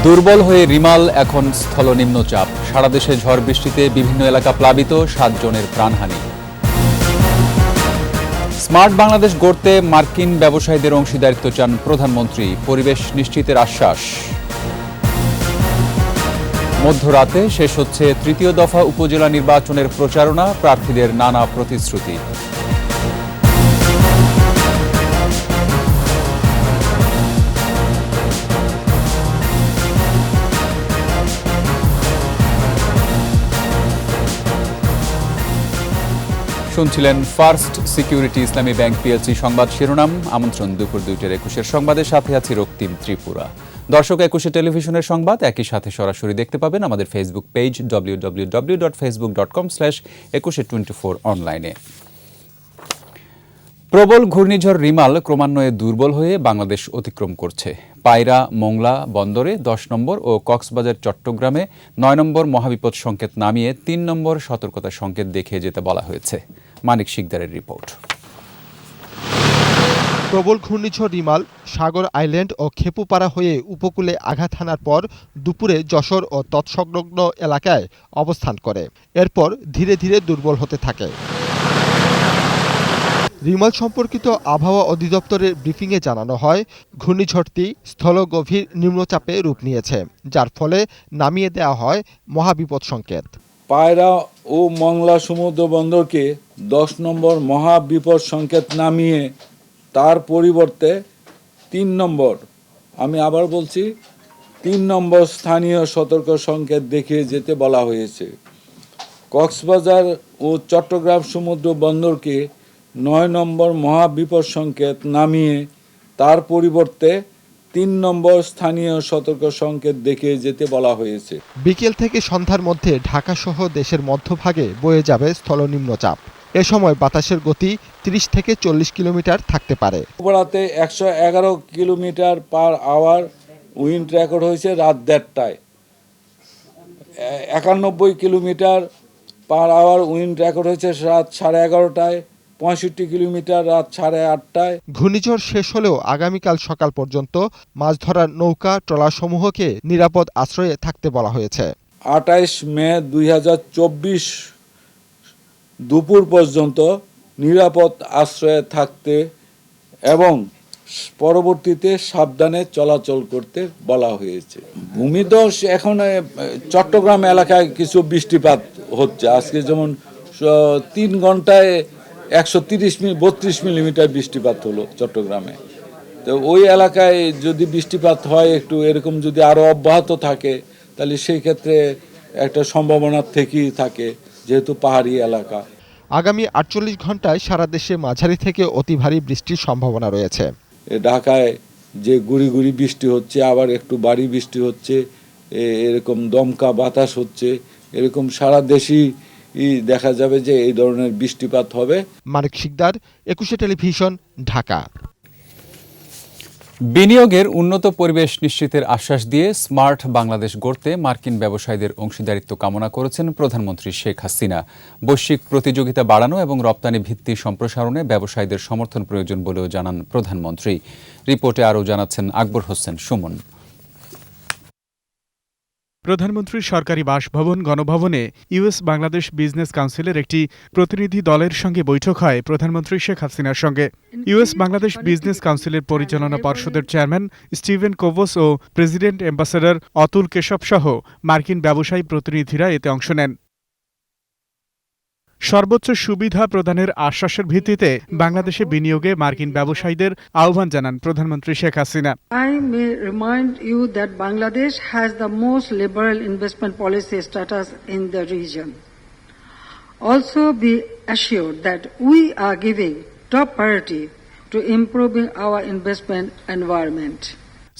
দুর্বল হয়ে রিমাল এখন স্থল নিম্নচাপ। সারা দেশে ঝড় বৃষ্টিতে বিভিন্ন এলাকা প্লাবিত, 7 জনের প্রাণহানি। স্মার্ট বাংলাদেশ গড়তে মার্কিন ব্যবসায়ীদের অংশীদারিত্ব চান প্রধানমন্ত্রী, পরিবেশ নিশ্চিতের আশ্বাস। মধ্যরাতে শেষ হচ্ছে তৃতীয় দফা উপজেলা নির্বাচনের প্রচারণা, প্রার্থীদের নানা প্রতিশ্রুতি। শুনছিলেন ফার্স্ট সিকিউরিটি ইসলামী ব্যাংক পিএলসি সংবাদ শিরোনাম। আমন্ত্রণ দুপুর 2টার 21-এর সংবাদের সাথে আছি রক্তিম ত্রিপুরা। দর্শক, 21 টেলিভিশনের সংবাদ একই সাথে সরাসরি দেখতে পাবেন আমাদের ফেসবুক পেজ www.facebook.com/2124 অনলাইনে। প্রবল ঘূর্ণিঝড় রিমাল ক্রমান্বয়ে দুর্বল হয়ে বাংলাদেশ অতিক্রম করছে। পায়রা মোংলা বন্দরে 10 নম্বর ও কক্সবাজার চট্টগ্রামে 9 নম্বর মহাবিপদ সংকেত নামিয়ে 3 নম্বর সতর্কতা সংকেত দেখিয়ে যেতে বলা হয়েছে। মানিক শিকদারের রিপোর্ট। প্রবল ঘূর্ণিঝড় রিমাল সাগর আইল্যান্ড ও খেপুপাড়া হয়ে উপকূলে আঘাত হানার পর দুপুরে যশোর ও তৎসংলগ্ন এলাকায় অবস্থান করে। এরপর ধীরে ধীরে দুর্বল হতে থাকে। রিমাল সম্পর্কিত আবহাওয়া অধিদপ্তরের ব্রিফিংয়ে জানানো হয়, ঘূর্ণিঝড়টি স্থলগভীর নিম্নচাপে রূপ নিয়েছে, যার ফলে নামিয়ে দেওয়া হয় মহাবিপদ সংকেত। পায়রা ও মংলা সমুদ্র বন্দরকে 10 নম্বর মহাবিপদ সংকেত নামিয়ে তার পরিবর্তে 3 নম্বর, আমি আবার বলছি 3 নম্বর স্থানীয় সতর্ক সংকেত দেখিয়ে যেতে বলা হয়েছে। কক্সবাজার ও চট্টগ্রাম সমুদ্র বন্দরকে 9 নম্বর মহাবিপদ সংকেত নামিয়ে তার পরিবর্তে 3 নম্বর স্থানীয় সতর্ক সংকেত দেখিয়ে যেতে বলা হয়েছে। বিকেল থেকে সন্ধ্যার মধ্যে ঢাকাসহ দেশের মধ্যভাগে বয়ে যাবে স্থলনিম্নচাপ। এ সময় বাতাসের গতি 30 থেকে 40 কিলোমিটার থাকতে পারে। রাতে 111 kilometre per hour wind record হয়েছে রাত 1:30টায়। 91 kilometre per hour wind record হয়েছে রাত 11:30টায়। 65 কিলোমিটার রাত 8:30টায়। ঘূর্ণিঝড় শেষ হলেও আগামীকাল সকাল পর্যন্ত মাছ ধরার নৌকা ট্রলারসমূহকে নিরাপদ আশ্রয়ে থাকতে বলা হয়েছে। 28 মে 2024 দুপুর পর্যন্ত নিরাপদ আশ্রয়ে থাকতে এবং পরবর্তীতে সাবধানে চলাচল করতে বলা হয়েছে। ভূমিধস এখন চট্টগ্রাম এলাকায় কিছু বৃষ্টিপাত হচ্ছে। আজকে যেমন 3 ঘন্টায় 32 মিলিমিটার বৃষ্টিপাত হলো চট্টগ্রামে। তো ওই এলাকায় যদি বৃষ্টিপাত হয় একটু এরকম যদি আরও অব্যাহত থাকে, তাহলে সেই ক্ষেত্রে একটা সম্ভাবনা থেকেই থাকে, যেহেতু পাহাড়ি এলাকা। আগামী 48 ঘন্টায় সারা দেশে মাঝারি থেকে অতি ভারী বৃষ্টির সম্ভাবনা রয়েছে। ঢাকায় যে গুড়ি গুড়ি বৃষ্টি হচ্ছে, আবার একটু ভারী বৃষ্টি হচ্ছে, এরকম দমকা বাতাস হচ্ছে, এরকম সারা দেশই দেখা যাবে যে এই ধরনের বৃষ্টিপাত হবে। মানিক শিকদার, 21 টেলিভিশন, ঢাকা। বিনিয়োগের উন্নত পরিবেশ নিশ্চিতের আশ্বাস দিয়ে স্মার্ট বাংলাদেশ গড়তে মার্কিন ব্যবসায়ীদের অংশীদারিত্ব কামনা করেছেন প্রধানমন্ত্রী শেখ হাসিনা। বৈশ্বিক প্রতিযোগিতা বাড়ানো এবং রপ্তানি ভিত্তি সম্প্রসারণে ব্যবসায়ীদের সমর্থন প্রয়োজন বলেও জানান প্রধানমন্ত্রী। রিপোর্টে আরও জানাচ্ছেন আকবর হোসেন সুমন। প্রধানমন্ত্রীর সরকারি বাসভবন গণভবনে ইউএস বাংলাদেশ বিজনেস কাউন্সিলের একটি প্রতিনিধি দলের সঙ্গে বৈঠক হয় প্রধানমন্ত্রী শেখ হাসিনার সঙ্গে। ইউএস বাংলাদেশ বিজনেস কাউন্সিলের পরিচালনা পর্ষদের চেয়ারম্যান স্টিভেন কোভোস ও প্রেসিডেন্ট অ্যাম্বাসেডর অতুল কেশব সহ মার্কিন ব্যবসায়ী প্রতিনিধিরা এতে অংশ নেন। সর্বোচ্চ সুবিধা প্রদানের আশ্বাসের ভিত্তিতে বাংলাদেশে বিনিয়োগে মার্কিন ব্যবসায়ীদের আহ্বান জানান প্রধানমন্ত্রী Sheikh Hasina. I may remind you that Bangladesh has the most liberal investment policy status in the region. Also be assured that we are giving top priority to improving our investment environment.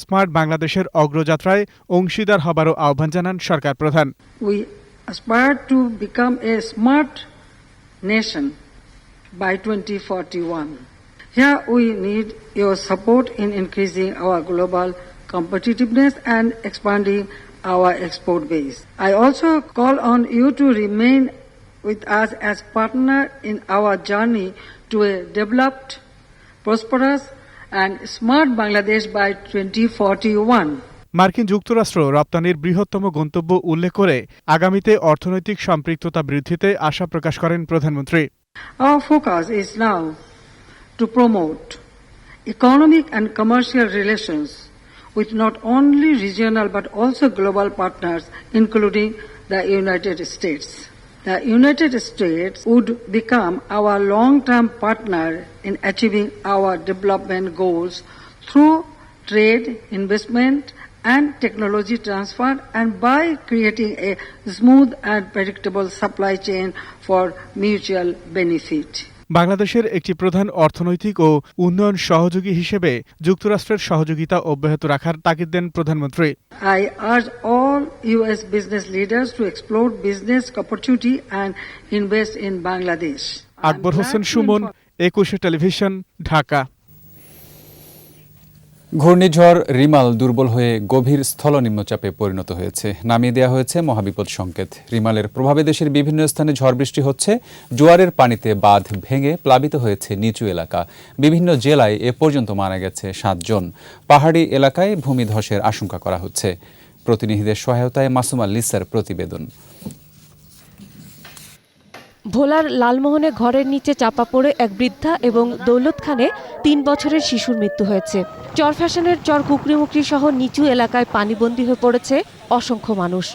Smart বাংলাদেশের অগ্রযাত্রায় অংশীদার হবারও আহ্বান জানান সরকার প্রধান। We aspire to become a smart nation by 2041. Here we need your support in increasing our global competitiveness and expanding our export base. I also call on you to remain with us as partner in our journey to a developed, prosperous and smart Bangladesh by 2041. মার্কিন যুক্তরাষ্ট্র রপ্তানির বৃহত্তম গন্তব্য উল্লেখ করে আগামীতে অর্থনৈতিক সম্পৃক্ততা বৃদ্ধিতে আশা প্রকাশ করেন প্রধানমন্ত্রী। Our focus is now to promote economic and commercial relations with not only regional but also global partners, including the United States. The United States would become our long-term partner in achieving our development goals through trade, investment, and technology transfer, and by creating a smooth and predictable supply chain for mutual benefit. বাংলাদেশের একটি প্রধান অর্থনৈতিক ও উন্নয়ন সহযোগী হিসেবে যুক্তরাষ্ট্রের সহযোগিতা অব্যাহত রাখার তাগিদ দেন প্রধানমন্ত্রী। I urge all U.S. business leaders to explore business opportunity and invest in Bangladesh. Akbar Hossain Suman, 21 television, Dhaka. ঘূর্ণিঝড় রিমাল দুর্বল হয়ে গভীর স্থল নিম্নচাপে পরিণত হয়েছে। নামিয়ে দেওয়া হয়েছে মহাবিপদ সংকেত। রিমালের প্রভাবে দেশের বিভিন্ন স্থানে ঝড় বৃষ্টি হচ্ছে। জোয়ারের পানিতে বাঁধ ভেঙে প্লাবিত হয়েছে নিচু এলাকা। বিভিন্ন জেলায় এ পর্যন্ত মারা গেছে 7 জন। পাহাড়ি এলাকায় ভূমিধসের আশঙ্কা করা হচ্ছে। প্রতিনিধিদের সহায়তায় মাসুমা লিসার প্রতিবেদন। ভোলার লালমোহনে ঘরের নিচে চাপা পড়ে এক বৃদ্ধা এবং দৌলত খানে 3 বছরের শিশুর মৃত্যু হয়েছে। চরফ্যাশনের চর কুকরিমুকরি সহ নিচু এলাকায় পানিবন্দী হয়ে পড়েছে অসংখ্য মানুষ।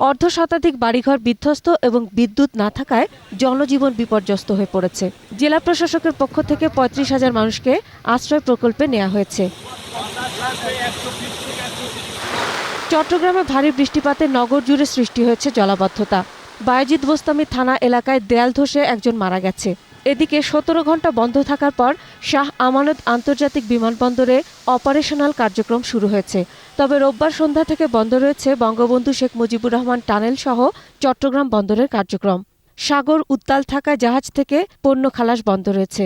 অর্ধশতাধিক বাড়িঘর বিধ্বস্ত এবং বিদ্যুৎ না থাকায় জনজীবন বিপর্যস্ত হয়ে পড়েছে। জেলা প্রশাসকের পক্ষ থেকে 35,000 মানুষকে আশ্রয় প্রকল্পে নেওয়া হয়েছে। চট্টগ্রামে ভারী বৃষ্টিপাতে নগর জুড়ে সৃষ্টি হয়েছে জলাবদ্ধতা। বায়েজিদ বোস্তামি থানা এলাকায় দেয়াল ধসে একজন মারা গেছে। এদিকে 17 ঘন্টা বন্ধ থাকার পর শাহ আমানত আন্তর্জাতিক বিমানবন্দরে অপারেশনাল কার্যক্রম শুরু হয়েছে। তবে রোববার সন্ধ্যা থেকে বন্ধ রয়েছে বঙ্গবন্ধু শেখ মুজিবুর রহমান টানেল সহ চট্টগ্রাম বন্দরের কার্যক্রম। সাগর উত্তাল থাকায় জাহাজ থেকে পণ্য খালাস বন্ধ রয়েছে।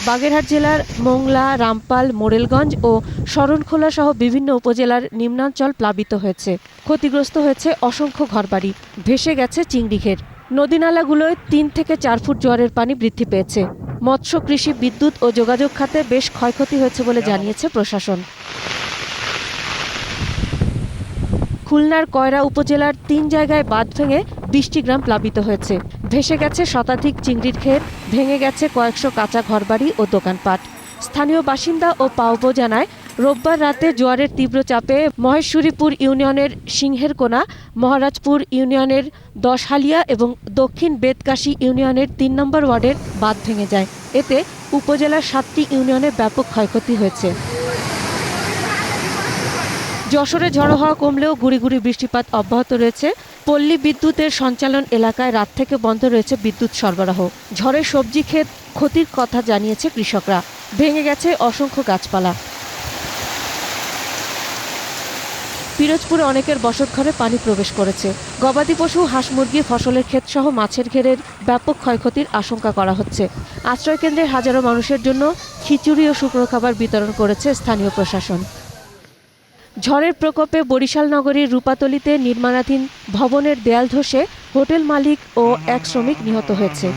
বাগেরহাট জেলার মোংলা, রামপাল, মোরেলগঞ্জ ও শরণখোলা সহ বিভিন্ন উপজেলার নিম্নাঞ্চল প্লাবিত হয়েছে। ক্ষতিগ্রস্ত হয়েছে অসংখ্য ঘরবাড়ি, ভেসে গেছে চিংড়িঘের। নদীনালাগুলোয় 3 থেকে 4 ফুট জোয়ারের পানি বৃদ্ধি পেয়েছে। মৎস্য, কৃষি, বিদ্যুৎ ও যোগাযোগ খাতে বেশ ক্ষয়ক্ষতি হয়েছে বলে জানিয়েছে প্রশাসন। খুলনার কয়রা উপজেলার 3 জায়গায় বাঁধ ভেঙে 20টি গ্রাম প্লাবিত হয়েছে। ভেসে গেছে শতাধিক চিংড়ির ক্ষেত, ভেঙে গেছে কয়েকশো কাঁচা ঘরবাড়ি ও দোকানপাট। স্থানীয় বাসিন্দা ও পাউবো জানায়, রোববার রাতে জোয়ারের তীব্র চাপে মহেশরীপুর ইউনিয়নের সিংহেরকোনা, মহারাজপুর ইউনিয়নের 10 হালিয়া এবং দক্ষিণ বেতকাশী ইউনিয়নের 3 নম্বর ওয়ার্ডের বাঁধ ভেঙে যায়। এতে উপজেলার 7টি ইউনিয়নে ব্যাপক ক্ষয়ক্ষতি হয়েছে। যশোরে ঝড়ো হওয়া কমলেও গুঁড়ি গুঁড়ি বৃষ্টিপাত অব্যাহত রয়েছে। পল্লী বিদ্যুতের সঞ্চালন এলাকায় রাত থেকে বন্ধ রয়েছে বিদ্যুৎ সরবরাহ। ঝড়ে সবজি ক্ষেত ক্ষতির কথা জানিয়েছে কৃষকরা। ভেঙে গেছে অসংখ্য গাছপালা। পিরোজপুরে অনেকের বসতঘরে পানি প্রবেশ করেছে। গবাদি পশু, হাঁস মুরগি, ফসলের ক্ষেত সহ মাছের ঘেরের ব্যাপক ক্ষয়ক্ষতির আশঙ্কা করা হচ্ছে। আশ্রয়কেন্দ্রের হাজারো মানুষের জন্য খিচুড়ি ও শুকনো খাবার বিতরণ করেছে স্থানীয় প্রশাসন। ঝড়ের প্রকোপে বরিশাল নগরীর রূপাতলীতে নির্মাণাধীন ভবনের দেয়াল ধসে হোটেল মালিক ও এক শ্রমিক নিহত হয়েছে।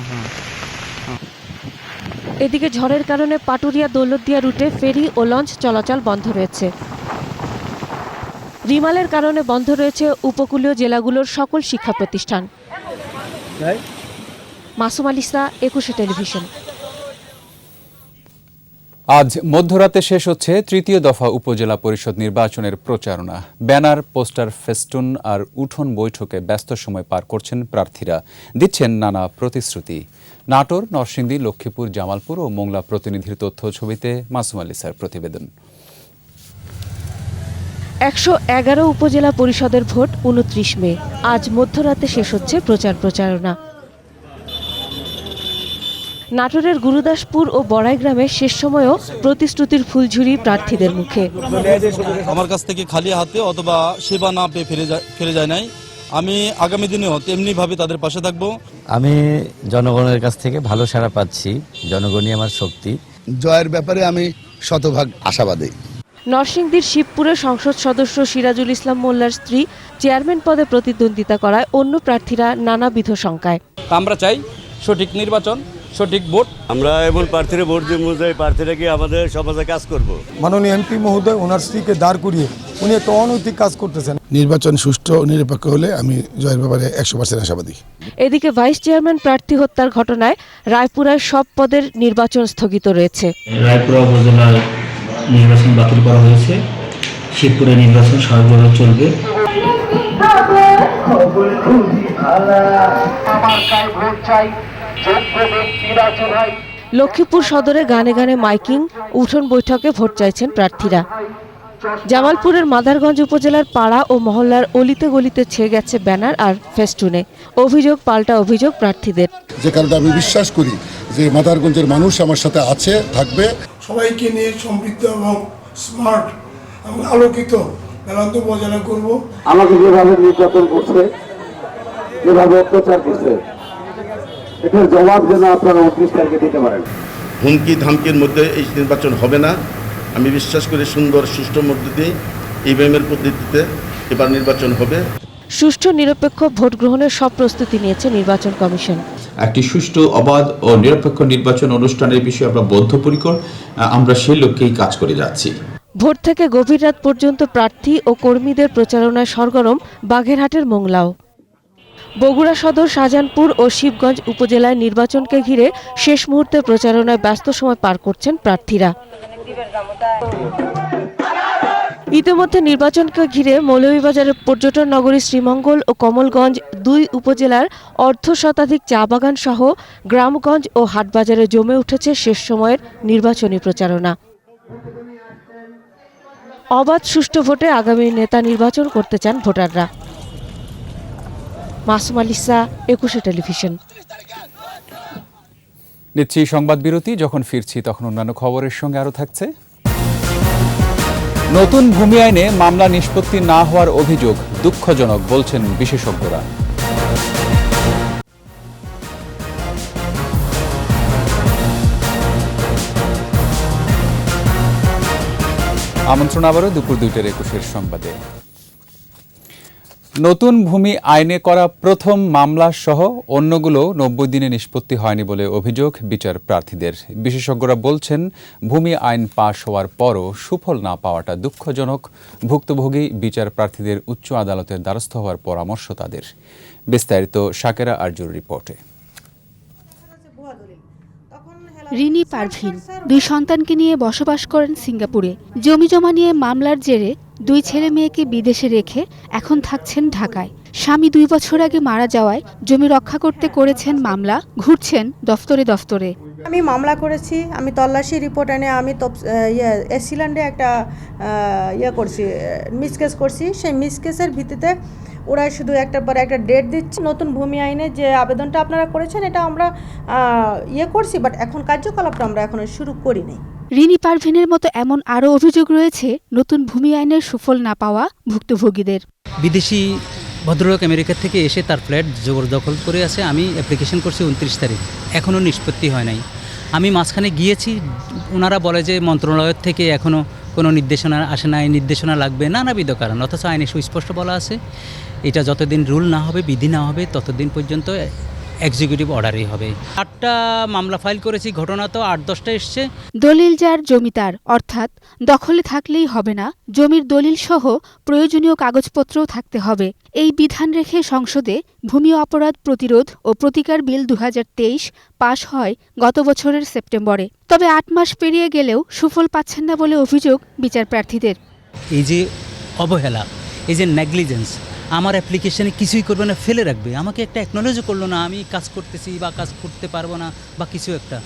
এদিকে ঝড়ের কারণে পাটুরিয়া দৌলতদিয়া রুটে ফেরি ও লঞ্চ চলাচল বন্ধ রয়েছে। রিমালের কারণে বন্ধ রয়েছে উপকূলীয় জেলাগুলোর সকল শিক্ষা প্রতিষ্ঠান। Masuma Lisa, 21 television. আজ মধ্যরাতে শেষ হচ্ছে 3য় দফা উপজেলা পরিষদ নির্বাচনের প্রচারণা। ব্যানার, পোস্টার, ফেস্টুন আর উঠোন বৈঠকে ব্যস্ত সময় পার করছেন প্রার্থীরা, দিচ্ছেন নানা প্রতিশ্রুতি। নাটোর, নরসিংদী, লক্ষ্মীপুর, জামালপুর ও মোংলা প্রতিনিধির তথ্য ছবিতে মাসুমা লিসার প্রতিবেদন। 111 উপজেলা পরিষদের ভোট 29 মে। আজ মধ্যরাতে শেষ হচ্ছে প্রচারণা। নাটোরের গুরুদাসপুর ও বড়াই গ্রামে শেষ সময়েও প্রতিশ্রুতির ফুলঝুরি প্রার্থীদের মুখে। আমার কাছ থেকে খালি হাতে অথবা সেবা না পেয়ে ফিরে যায় নাই। আমি আগামী দিনেও তেমনি ভাবে তাদের পাশে থাকবো। আমি জনগণের কাছ থেকে ভালো সাড়া পাচ্ছি। জনগণই আমার শক্তি। জয়ের ব্যাপারে আমি শতভাগ আশাবাদী। নরসিংদীর শিবপুরে সংসদ সদস্য সিরাজুল ইসলাম মোল্লার স্ত্রী চেয়ারম্যান পদে প্রতিদ্বন্দ্বিতা করায় অন্য প্রার্থীরা নানাবিধ শঙ্কায়। আমরা চাই সঠিক নির্বাচন, সঠিক ভোট। আমরা এমন প্রার্থীরা ভোট দিব যে প্রার্থীরা কি আমাদের সমাজে কাজ করব। মাননীয় এমপি মহোদয় ওনার স্ত্রীকে দাঁড় করিয়ে উনি একটা অনৈতিক কাজ করতেছেন। নির্বাচন সুষ্ঠু ও নিরপেক্ষ হলে আমি জয়ের ব্যাপারে 100% আশাবাদী। এদিকে ভাইস চেয়ারম্যান প্রার্থী হত্যার ঘটনায় রায়পুরার সব পদের নির্বাচন স্থগিত রয়েছে। রায়পুরা উপজেলার নির্বাচন বাতিল করা হয়েছে। শিবপুরের নির্বাচন স্বাভাবিকভাবে চলবে। লক্ষ্মীপুর সদরে গানে গানে মাইকিং, উঠোন বৈঠকে ভোট চাইছেন প্রার্থীরা। জামালপুরের মাদারগঞ্জ উপজেলার পাড়া ও মহল্লার অলিতে গলিতে ছেয়ে গেছে ব্যানার আর ফেস্টুনে। অভিযোগ পাল্টা অভিযোগ প্রার্থীদের। যে কারণে আমি বিশ্বাস করি যে মাদারগঞ্জের মানুষ আমার সাথে আছে, থাকবে। সবাইকে নিয়ে সমৃদ্ধ এবং স্মার্ট এবং আলোকিত মেলান্দ উপজেলা করব। আমাকে যেভাবে নির্যাতন করছে, যেভাবে অত্যাচার করছে, এটার জবাব যেন আপনারা 29 তারিখে দিতে পারেন। হুমকি ধামকির মধ্যে এই নির্বাচন হবে না। আমি বিশ্বাস করি সুন্দর সুষ্ঠু মধ্য দিয়ে ইভিএমের পদ্ধতিতে এবার নির্বাচন হবে। সুষ্ঠু নিরপেক্ষ ভোট গ্রহণের সব প্রস্তুতি নিয়েছে নির্বাচন কমিশন। একটি সুষ্ঠু, অবাধ ও নিরপেক্ষ নির্বাচন অনুষ্ঠানের বিষয়ে আমরা বদ্ধপরিকর। আমরা সেই লক্ষ্যেই কাজ করে যাচ্ছি। ভোট থেকে গভীর রাত পর্যন্ত প্রার্থী ও কর্মীদের প্রচারণায় সরগরম বাগেরহাটের মোংলাও। বগুড়া সদর, শাহজাহানপুর ও শিবগঞ্জ উপজেলায় নির্বাচনকে ঘিরে শেষ মুহূর্তে প্রচারণায় ব্যস্ত সময় পার করছেন প্রার্থীরা। ইতিমধ্যে নির্বাচনকে ঘিরে মৌলভীবাজারের পর্যটন নগরী শ্রীমঙ্গল ও কমলগঞ্জ 2 উপজেলার অর্ধশতাধিক চা বাগান সহ গ্রামগঞ্জ ও হাটবাজারে জমে উঠেছে শেষ সময়ের নির্বাচনী প্রচারণা। অবাধ সুষ্ঠু ভোটে আগামী নেতা নির্বাচন করতে চান ভোটাররা। মাসুম আলিসা, 21 টেলিভিশন। নিচ্ছি সংবাদ বিরতি। যখন ফিরছি তখন অন্যান্য খবরের সঙ্গে আরও থাকছে। নতুন ভূমি আইনে মামলা নিষ্পত্তি না হওয়ার অভিযোগ দুঃখজনক বলছেন বিশেষজ্ঞরা। আমন্ত্রণ আবারও দুপুর 2টার 21 সংবাদে। নতুন ভূমি আইনে করা প্রথম মামলা সহ অন্যগুলো 90 দিনে নিষ্পত্তি হয়নি বলে অভিযোগ বিচার প্রার্থীদের। বিশেষজ্ঞরা বলছেন, ভূমি আইন পাশ হওয়ার পরও সুফল না পাওয়াটা দুঃখজনক। ভুক্তভোগী বিচার প্রার্থীদের উচ্চ আদালতের দ্বারস্থ হওয়ার পরামর্শ তাদের। বিস্তারিত শাকেরা আরজুর রিপোর্টে। রিনি পারভিন 2 সন্তানকে নিয়ে বসবাস করেন সিঙ্গাপুরে। জমিজমা নিয়ে মামলার জেরে 2 ছেলে মেয়েকে বিদেশে রেখে এখন থাকছেন ঢাকায়। স্বামী 2 বছর আগে মারা যাওয়ায় জমি রক্ষা করতে করেছেন মামলা, ঘুরছেন দফতরে দফতরে। আমি মামলা করেছি, আমি তল্লাশি রিপোর্ট এনে আমি এসিল্যান্ডে একটা করছি, মিসকেস করছি। সেই মিসকেসের ভিত্তিতে ওরা শুধু একটার পর একটা ডেট দিচ্ছে। নতুন ভূমি আইনে যে আবেদনটা আপনারা করেছেন এটা আমরা করছি, বাট এখন কার্যকলাপটা আমরা এখনো শুরু করিনি। রিনি পারভিনের মতো এমন আরও অভিযোগ রয়েছে নতুন ভূমি আইনের সুফল না পাওয়া ভুক্তভোগীদের। বিদেশি ভদ্রলোক আমেরিকা থেকে এসে তার ফ্ল্যাট জবরদখল করে আছে। আমি অ্যাপ্লিকেশন করছি 29 তারিখ, এখনও নিষ্পত্তি হয় নাই। আমি মাঝখানে গিয়েছি, ওনারা বলে যে মন্ত্রণালয়ের থেকে এখনও কোনো নির্দেশনা আসে নাই, নির্দেশনা লাগবে, নানাবিধ কারণ। অথচ আইনে সুস্পষ্ট বলা আছে এটা যতদিন রুল না হবে, বিধি না হবে, ততদিন পর্যন্ত এক্সিকিউটিভ অর্ডারই হবে। 8টা মামলা ফাইল করেছি, ঘটনা তো 8-10টা এসছে। দলিল যার জমিদার, অর্থাৎ দখলে থাকলেই হবে না, জমির দলিল সহ প্রয়োজনীয় কাগজপত্রও থাকতে হবে। এই বিধান রেখে সংসদে ভূমি অপরাধ প্রতিরোধ ও প্রতিকার বিল 2023 পাশ হয় গত বছরের সেপ্টেম্বরে। তবে 8 মাস পেরিয়ে গেলেও সুফল পাচ্ছেন না বলে অভিযোগ বিচার প্রার্থীদের। এই যে অবহেলা, এই যে নেগলিজেন্স, আমার অ্যাপ্লিকেশনে কিছুই করবে না, ফেলে রাখবে, আমাকে একটা অ্যাকনোলেজও করলো না আমি কাজ করতেছি বা কাজ করতে পারবো না বা কিছু একটা,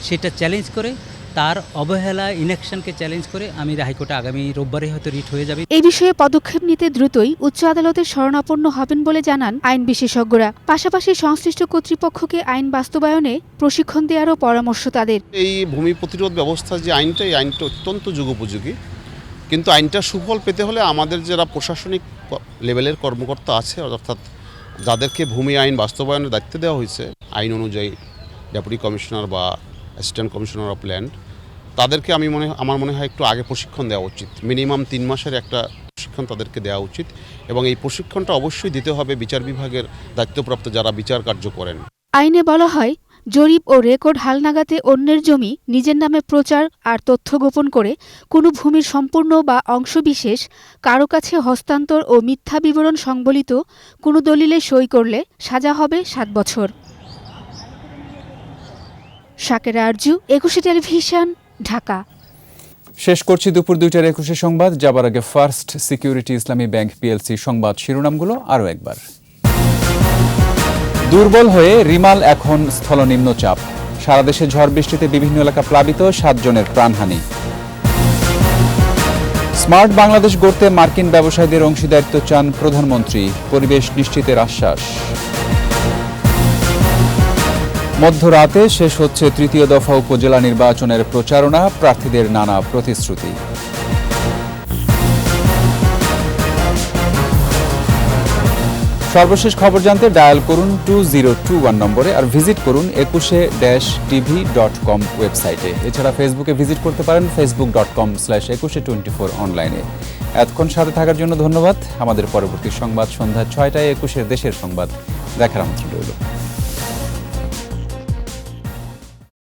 সেটা চ্যালেঞ্জ করে, তার অবহেলা ইনঅ্যাকশনকে চ্যালেঞ্জ করে আমি হাইকোর্টে আগামী রোববারে হয়তো রিট হয়ে যাবে। এই বিষয়ে পদক্ষেপ নিতে দ্রুতই উচ্চ আদালতের শরণাপন্ন হবেন বলে জানান আইন বিশেষজ্ঞরা। পাশাপাশি সংশ্লিষ্ট কর্তৃপক্ষকে আইন বাস্তবায়নে প্রশিক্ষণ দেওয়ারও পরামর্শ তাদের। এই ভূমি প্রতিরোধ ব্যবস্থা যে আইনটা, এই আইনটা অত্যন্ত যুগোপযোগী, কিন্তু আইনটা সুফল পেতে হলে আমাদের যারা প্রশাসনিক লেভেলের কর্মকর্তা আছে, অর্থাৎ যাদেরকে ভূমি আইন বাস্তবায়নের দায়িত্ব দেওয়া হয়েছে আইন অনুযায়ী, ডেপুটি কমিশনার বা অ্যাসিস্ট্যান্ট কমিশনার অফ ল্যান্ড, তাদেরকে আমার মনে হয় একটু আগে প্রশিক্ষণ দেওয়া উচিত। মিনিমাম 3 মাসের একটা প্রশিক্ষণ তাদেরকে দেওয়া উচিত, এবং এই প্রশিক্ষণটা অবশ্যই দিতে হবে বিচার বিভাগের দায়িত্বপ্রাপ্ত যারা বিচার কার্য করেন। আইনে বলা হয় জরিপ ও রেকর্ড হালনাগাদে অন্যের জমি নিজের নামে প্রচার আর তথ্য গোপন করে কোনো ভূমির সম্পূর্ণ বা অংশবিশেষ কারো কাছে হস্তান্তর ও মিথ্যা বিবরণ সংবলিত কোনো দলিলে সই করলে সাজা হবে 7 বছর। শাকেরা আরজু, 21 টেলিভিশন, ঢাকা। শেষ করছি দুপুর 2টার 21 সংবাদ। যাবার আগে ফার্স্ট সিকিউরিটি ইসলামী ব্যাংক পিএলসি সংবাদ শিরোনামগুলো আরও একবার। দুর্বল হয়ে রিমাল এখন স্থলনিম্নচাপ। সারা দেশে ঝড় বৃষ্টিতে বিভিন্ন এলাকা প্লাবিত, 7 জনের প্রাণহানি। স্মার্ট বাংলাদেশ গড়তে মার্কিন ব্যবসায়ীদের অংশীদারিত্ব চান প্রধানমন্ত্রী, পরিবেশ নিশ্চিতের আশ্বাস। মধ্যরাতে শেষ হচ্ছে তৃতীয় দফা উপজেলা নির্বাচনের প্রচারণা, প্রার্থীদের নানা প্রতিশ্রুতি। সর্বশেষ খবর জানতে ডায়াল করুন 2021 নম্বরে আর ভিজিট করুন 21-tv.com ওয়েবসাইটে। এছাড়া ফেসবুকে ভিজিট করতে পারেন facebook.com/2124 অনলাইনে। এতক্ষণ সাথে থাকার জন্য ধন্যবাদ। আমাদের পরবর্তী সংবাদ সন্ধ্যা 6টায় 21 দেশের সংবাদ দেখার আমন্ত্রণ রইল।